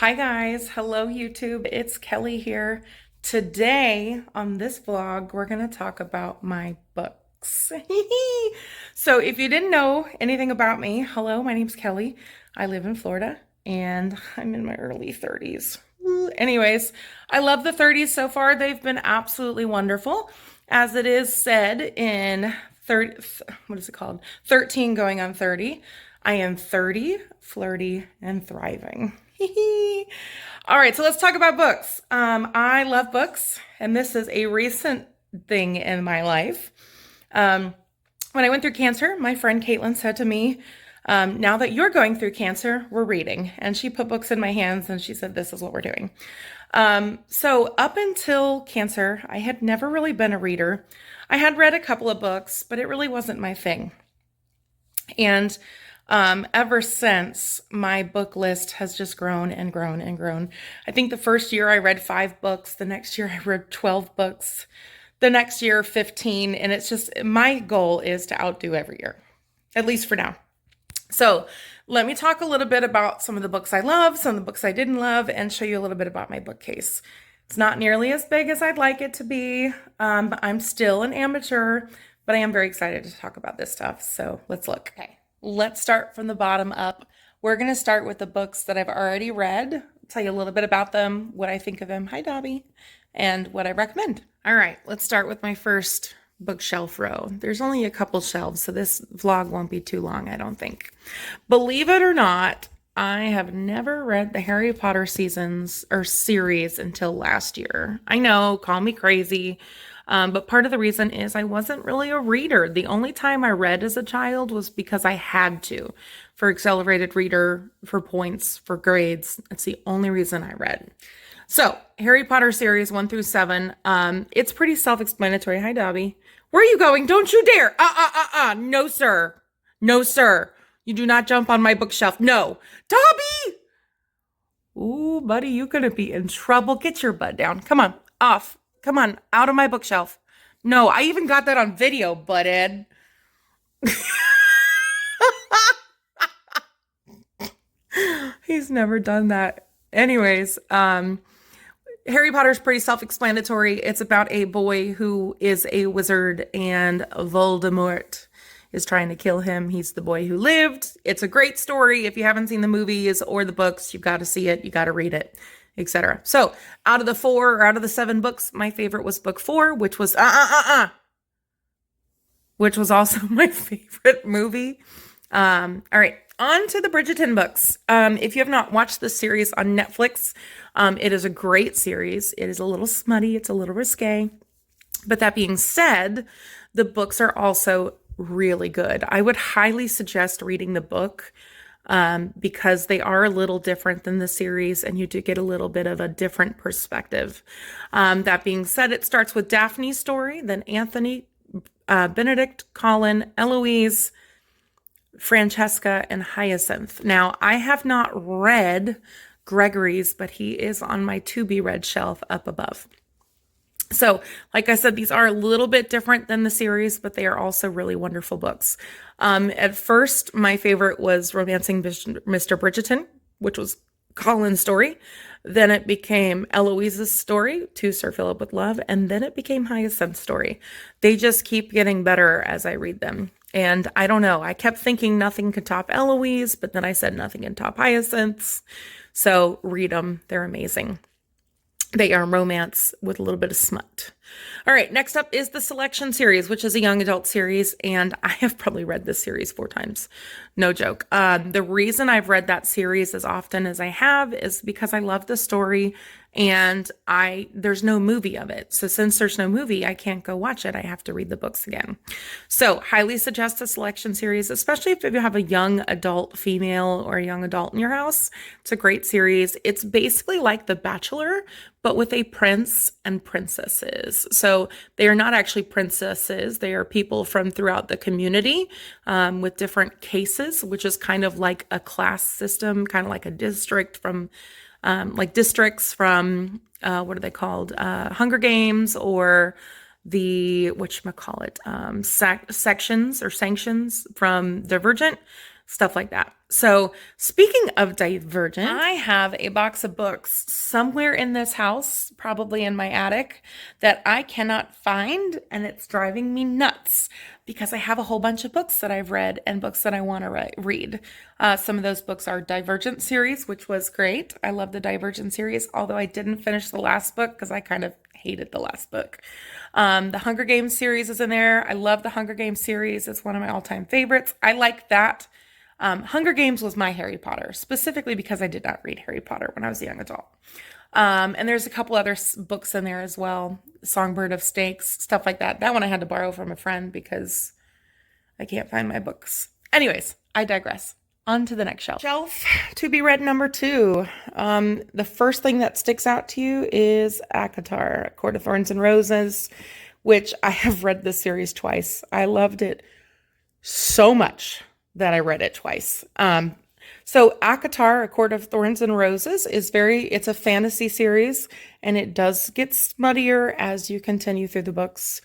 Hi guys, hello YouTube, it's Kelly here. Today on this vlog, we're gonna talk about my books. So if you didn't know anything about me, hello, my name's Kelly. I live in Florida and I'm in my early 30s. Anyways, I love the 30s so far. They've been absolutely wonderful. As it is said in 30, what is it called? 13 going on 30. I am 30, flirty, and thriving. All right, so let's talk about books. I love books, and this is a recent thing in my life. When I went through cancer, my friend Caitlin said to me, now that you're going through cancer, we're reading. And she put books in my hands and she said, this is what we're doing. So up until cancer, I had never really been a reader. I had read a couple of books, but it really wasn't my thing. And ever since, my book list has just grown and grown and grown. I think the first year I read 5 books. The next year I read 12 books. The next year, 15. And it's just, my goal is to outdo every year, at least for now. So let me talk a little bit about some of the books I love, some of the books I didn't love, and show you a little bit about my bookcase. It's not nearly as big as I'd like it to be. I'm still an amateur, but I am very excited to talk about this stuff. So let's look. Okay. Let's start from the bottom up. We're going to start with the books that I've already read, tell you a little bit about them, what I think of them, hi Dobby, and what I recommend. All right, let's start with my first bookshelf row. There's only a couple shelves, so this vlog won't be too long, I don't think. Believe it or not, I have never read the Harry Potter seasons or series until last year. I know, call me crazy. But part of the reason is I wasn't really a reader. The only time I read as a child was because I had to, for accelerated reader, for points, for grades. That's the only reason I read. So Harry Potter series 1 through 7, it's pretty self-explanatory. Hi, Dobby. Where are you going? Don't you dare. No, sir. No, sir. You do not jump on my bookshelf. No. Dobby! Ooh, buddy, you're going to be in trouble. Get your butt down. Come on, off. Come on, out of my bookshelf. No, I even got that on video, butthead. He's never done that. Anyways, Harry Potter's pretty self-explanatory. It's about a boy who is a wizard and Voldemort is trying to kill him. He's the boy who lived. It's a great story. If you haven't seen the movies or the books, you've got to see it. You got to read it, etc. So out of the 4 or out of the 7 books, my favorite was book 4, which was which was also my favorite movie. All right, on to the Bridgerton books. If you have not watched this series on Netflix, it is a great series. It is a little smutty. It's a little risque. But that being said, the books are also really good. I would highly suggest reading the book because they are a little different than the series and you do get a little bit of a different perspective. That being said, it starts with Daphne's story, then Anthony, Benedict, Colin, Eloise, Francesca, and Hyacinth. Now, I have not read Gregory's, but he is on my to-be-read shelf up above. So, like I said, these are a little bit different than the series, but they are also really wonderful books. At first, my favorite was Romancing Mr. Bridgerton, which was Colin's story. Then it became Eloise's story, To Sir Philip with Love, and then it became Hyacinth's story. They just keep getting better as I read them. And I don't know, I kept thinking nothing could top Eloise, but then I said nothing can top Hyacinth's. So read them, they're amazing. They are romance with a little bit of smut. All right, next up is the Selection series, which is a young adult series, and I have probably read this series 4 times. No joke. The reason I've read that series as often as I have is because I love the story and there's no movie of it. So since there's no movie, I can't go watch it. I have to read the books again. So highly suggest the Selection series, especially if you have a young adult female or a young adult in your house. It's a great series. It's basically like The Bachelor, but with a prince and princesses. So they are not actually princesses. They are people from throughout the community with different cases, which is kind of like a class system, kind of like a district from like districts from, what are they called? Hunger Games or the, whatchamacallit, sections or sanctions from Divergent, stuff like that. So, speaking of Divergent, I have a box of books somewhere in this house, probably in my attic, that I cannot find, and it's driving me nuts because I have a whole bunch of books that I've read and books that I want to read. Some of those books are Divergent series, which was great. I love the Divergent series, although I didn't finish the last book because I kind of hated the last book. The Hunger Games series is in there. I love the Hunger Games series. It's one of my all-time favorites. I like that. Hunger Games was my Harry Potter, specifically because I did not read Harry Potter when I was a young adult. And there's a couple other books in there as well. Songbird of Snakes, stuff like that. That one I had to borrow from a friend because I can't find my books. Anyways, I digress. On to the next shelf. Shelf to be read number 2. The first thing that sticks out to you is ACOTAR, A Court of Thorns and Roses, which I have read this series twice. I loved it so much that I read it twice. So ACOTAR, A Court of Thorns and Roses it's a fantasy series, and it does get smuttier as you continue through the books.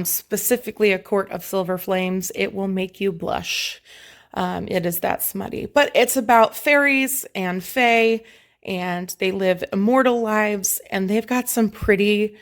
Specifically A Court of Silver Flames, it will make you blush. It is that smutty, but it's about fairies and fae, and they live immortal lives, and they've got some pretty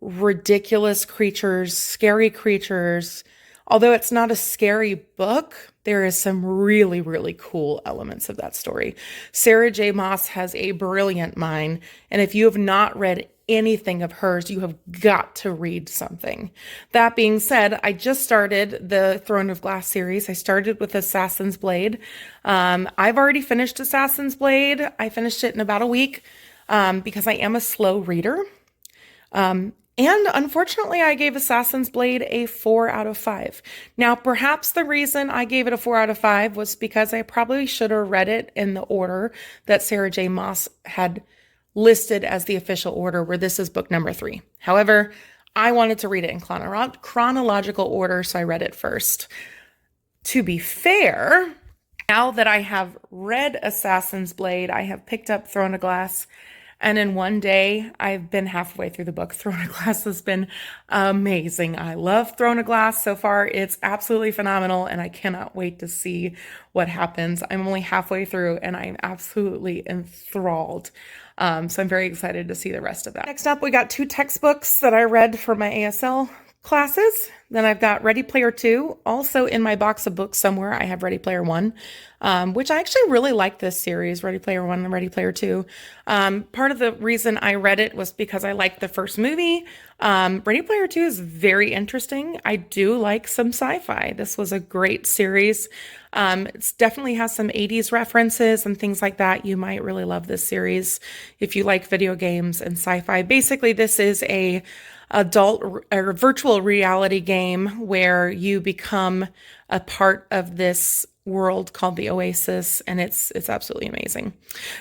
ridiculous creatures, scary creatures. Although it's not a scary book, there is some really, really cool elements of that story. Sarah J. Maas has a brilliant mind, and if you have not read anything of hers, you have got to read something. That being said, I just started the Throne of Glass series. I started with Assassin's Blade. I've already finished Assassin's Blade. I finished it in about a week because I am a slow reader. And unfortunately, I gave Assassin's Blade a 4 out of 5. Now, perhaps the reason I gave it a 4 out of 5 was because I probably should have read it in the order that Sarah J. Maas had listed as the official order, where this is book number 3. However, I wanted to read it in chronological order, so I read it first. To be fair, now that I have read Assassin's Blade, I have picked up Throne of Glass, and in one day, I've been halfway through the book. Throne of Glass has been amazing. I love Throne of Glass so far. It's absolutely phenomenal, and I cannot wait to see what happens. I'm only halfway through, and I'm absolutely enthralled. So I'm very excited to see the rest of that. Next up, we got 2 textbooks that I read for my ASL classes. Then I've got Ready Player 2. Also in my box of books somewhere, I have Ready Player 1, which I actually really like this series, Ready Player 1 and Ready Player 2. Part of the reason I read it was because I liked the first movie. Ready Player 2 is very interesting. I do like some sci-fi. This was a great series. It definitely has some 80s references and things like that. You might really love this series if you like video games and sci-fi. Basically, this is a adult or virtual reality game where you become a part of this world called the Oasis, and it's absolutely amazing.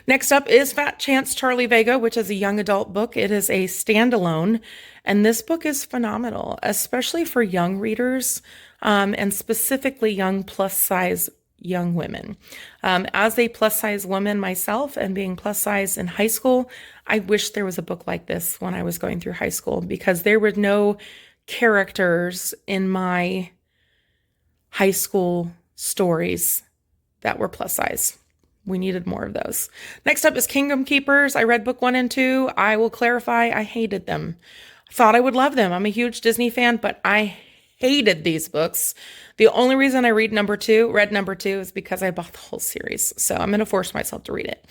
Next up is Fat Chance Charlie Vega, which is a young adult book. It is a standalone, and this book is phenomenal, especially for young readers, and specifically young plus size young women. As a plus size woman myself and being plus size in high school, I wish there was a book like this when I was going through high school, because there were no characters in my high school stories that were plus size. We needed more of those. Next up is Kingdom Keepers. I read book 1 and 2. I will clarify, I hated them. Thought I would love them. I'm a huge Disney fan, but I hated these books. The only reason I read number 2 is because I bought the whole series. So I'm going to force myself to read it.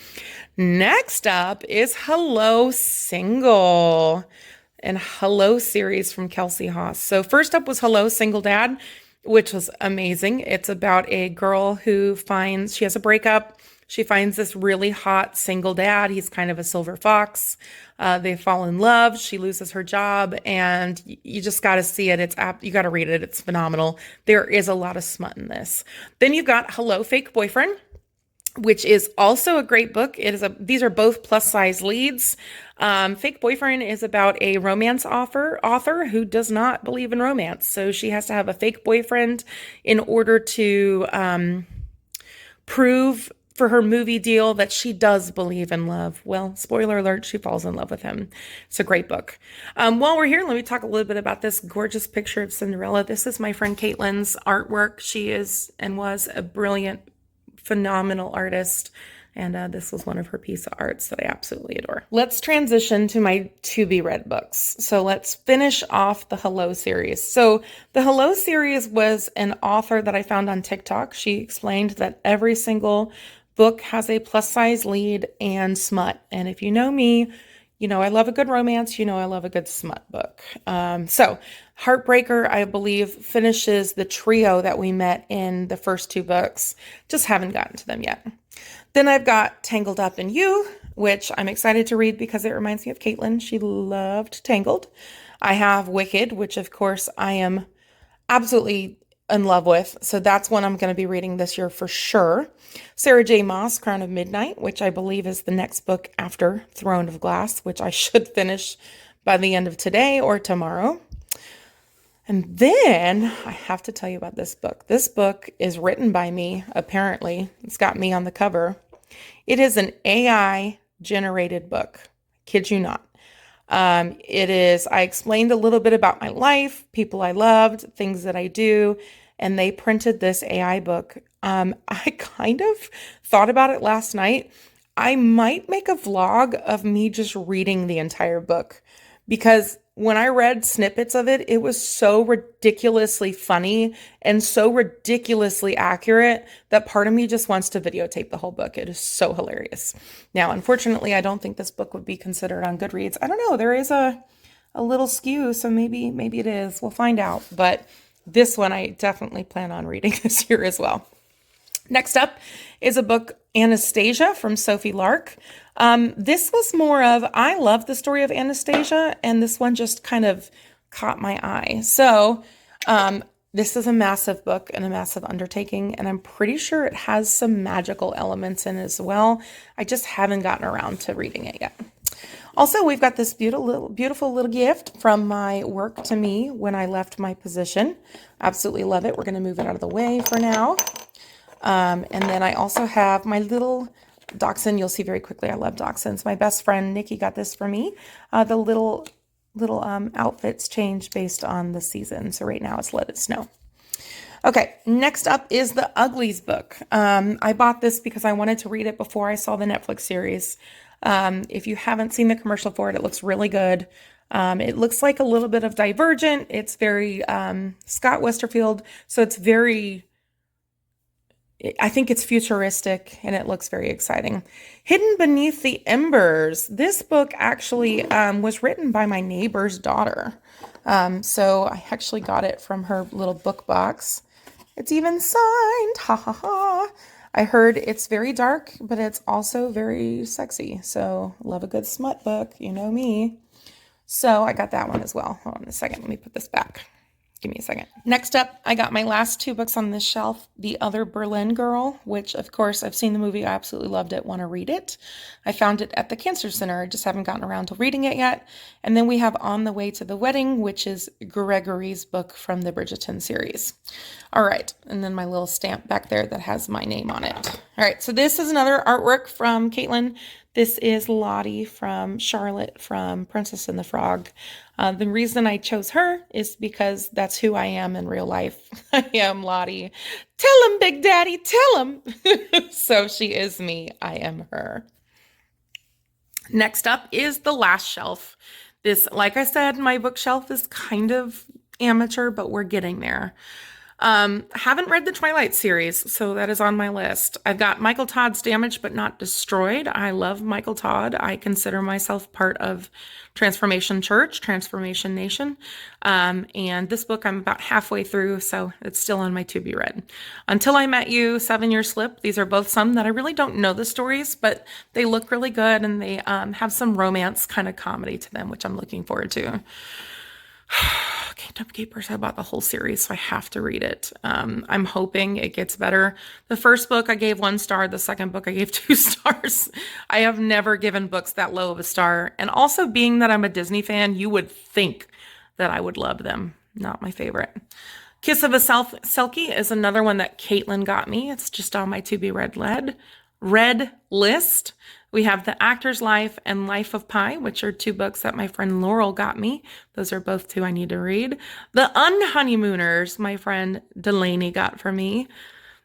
Next up is Hello Single, and Hello series from Kelsey Haas. So first up was Hello Single Dad, which was amazing. It's about a girl who she has a breakup. She finds this really hot single dad. He's kind of a silver fox. They fall in love. She loses her job, and you just got to see it. You got to read it. It's phenomenal. There is a lot of smut in this. Then you've got Hello Fake Boyfriend, which is also a great book. These are both plus size leads. Fake Boyfriend is about a romance author who does not believe in romance. So she has to have a fake boyfriend in order to prove for her movie deal that she does believe in love. Well, spoiler alert, she falls in love with him. It's a great book. While we're here, let me talk a little bit about this gorgeous picture of Cinderella. This is my friend Caitlin's artwork. She is and was a brilliant phenomenal artist. And this was one of her piece of arts that I absolutely adore. Let's transition to my to-be-read books. So let's finish off the Hello series. So the Hello series was an author that I found on TikTok. She explained that every single book has a plus-size lead and smut. And if you know me, you know I love a good romance. You know I love a good smut book. So Heartbreaker, I believe, finishes the trio that we met in the first two books. Just haven't gotten to them yet. Then I've got Tangled Up in You, which I'm excited to read because it reminds me of Caitlin. She loved Tangled. I have Wicked, which of course I am absolutely in love with. So that's one I'm going to be reading this year for sure. Sarah J. Maas, Crown of Midnight, which I believe is the next book after Throne of Glass, which I should finish by the end of today or tomorrow. And then I have to tell you about this book. This book is written by me, apparently. It's got me on the cover. It is an AI generated book. Kid you not. It is, I explained a little bit about my life, people I loved, things that I do, and they printed this AI book. I kind of thought about it last night. I might make a vlog of me just reading the entire book because when I read snippets of it, it was so ridiculously funny and so ridiculously accurate that part of me just wants to videotape the whole book. It is so hilarious. Now, unfortunately, I don't think this book would be considered on Goodreads. I don't know. There is a little skew, so maybe it is. We'll find out. But this one I definitely plan on reading this year as well. Next up is a book, Anastasia, from Sophie Lark. This was more of, I love the story of Anastasia, and this one just kind of caught my eye. So this is a massive book and a massive undertaking, and I'm pretty sure it has some magical elements in it as well. I just haven't gotten around to reading it yet. Also, we've got this beautiful little gift from my work to me when I left my position. Absolutely love it. We're going to move it out of the way for now. And then I also have my little dachshund. You'll see very quickly I love dachshunds. My best friend Nikki got this for me. The little outfits change based on the season. So right now it's Let It Snow. Okay, next up is the Uglies book. I bought this because I wanted to read it before I saw the Netflix series. If you haven't seen the commercial for it, it looks really good. It looks like a little bit of Divergent. It's very Scott Westerfield. So it's very... I think it's futuristic and it looks very exciting. Hidden Beneath the Embers. This book actually was written by my neighbor's daughter. So I actually got it from her little book box. It's even signed. Ha ha ha. I heard it's very dark, but it's also very sexy. So love a good smut book. You know me. So I got that one as well. Hold on a second. Let me put this back. Give me a second. Next up, I got my last two books on this shelf. The Other Berlin Girl, which of course I've seen the movie. I absolutely loved it. Want to read it. I found it at the Cancer Center. I just haven't gotten around to reading it yet. And then we have On the Way to the Wedding, which is Gregory's book from the Bridgerton series. All right. And then my little stamp back there that has my name on it. All right. So this is another artwork from Caitlin. This is Lottie from Charlotte from Princess and the Frog. The reason I chose her is because that's who I am in real life. I am Lottie. Tell him, Big Daddy, tell him. So she is me. I am her. Next up is The Last Shelf. This, like I said, my bookshelf is kind of amateur, but we're getting there. Haven't read the Twilight series, so that is on my list. I've got Michael Todd's Damaged But Not Destroyed. I love Michael Todd. I consider myself part of Transformation Church, Transformation Nation. And this book I'm about halfway through, so it's still on my to-be read. Until I Met You, 7 Year Slip. These are both some that I really don't know the stories, but they look really good, and they have some romance kind of comedy to them, which I'm looking forward to. Kingdom Keepers, I bought the whole series, so I have to read it. I'm hoping it gets better. The first book I gave 1 star. The second book I gave 2 stars. I have never given books that low of a star. And also, being that I'm a Disney fan, you would think that I would love them. Not my favorite. Kiss of a Selkie is another one that Caitlin got me. It's just on my to-be-read list. We have The Actor's Life and Life of Pi, which are 2 books that my friend Laurel got me. Those are both 2 I need to read. The Unhoneymooners, my friend Delaney got for me.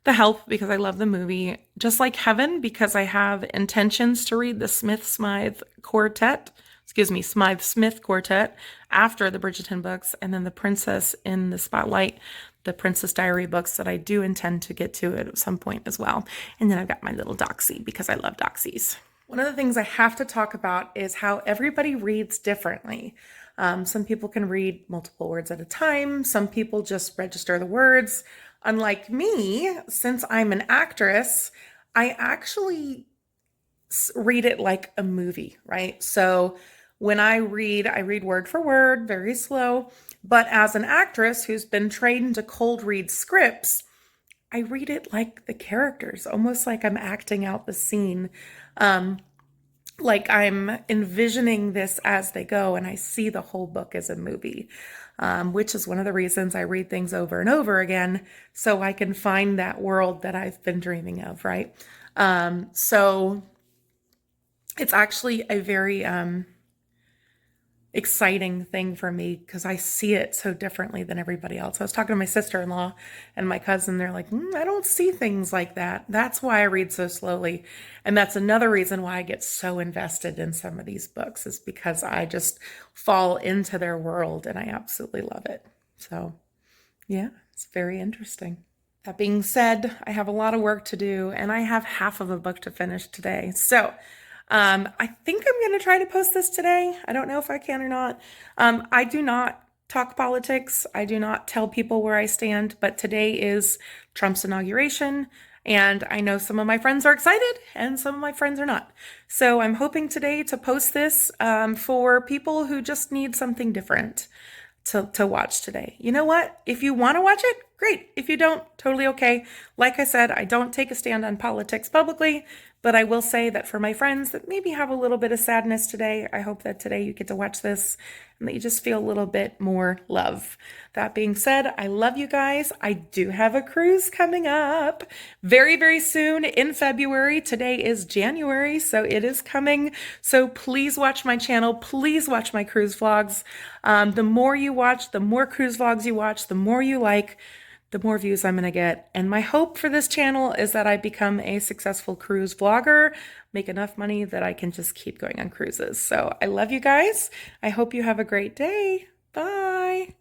The Help because I love the movie. Just Like Heaven because I have intentions to read the Smith-Smythe Quartet, Smythe-Smith Quartet after the Bridgerton books, and then the Princess in the Spotlight, the Princess Diary books that I do intend to get to at some point as well. And then I've got my little doxy because I love doxies. One of the things I have to talk about is how everybody reads differently. Some people can read multiple words at a time. Some people just register the words. Unlike me, since I'm an actress, I actually read it like a movie, right? So when I read word for word, very slow. But as an actress who's been trained to cold read scripts, I read it like the characters, almost like I'm acting out the scene. Like I'm envisioning this as they go, and I see the whole book as a movie, which is one of the reasons I read things over and over again, so I can find that world that I've been dreaming of, right? So it's actually a very exciting thing for me because I see it so differently than everybody else. I was talking to my sister-in-law and my cousin. They're like, I don't see things like that. That's why I read so slowly. And that's another reason why I get so invested in some of these books, is because I just fall into their world and I absolutely love it. So yeah, it's very interesting. That being said, I have a lot of work to do and I have half of a book to finish today. So I think I'm going to try to post this today. I don't know if I can or not. I do not talk politics. I do not tell people where I stand, but today is Trump's inauguration, and I know some of my friends are excited and some of my friends are not. So I'm hoping today to post this for people who just need something different to watch today. You know what? If you want to watch it, great. If you don't, totally okay. Like I said, I don't take a stand on politics publicly, but I will say that for my friends that maybe have a little bit of sadness today, I hope that today you get to watch this and that you just feel a little bit more love. That being said, I love you guys. I do have a cruise coming up very, very soon in February. Today is January, so it is coming. So please watch my channel. Please watch my cruise vlogs. The more you watch, the more cruise vlogs you watch, the more you like, the more views I'm going to get. And my hope for this channel is that I become a successful cruise vlogger, make enough money that I can just keep going on cruises. So I love you guys. I hope you have a great day. Bye.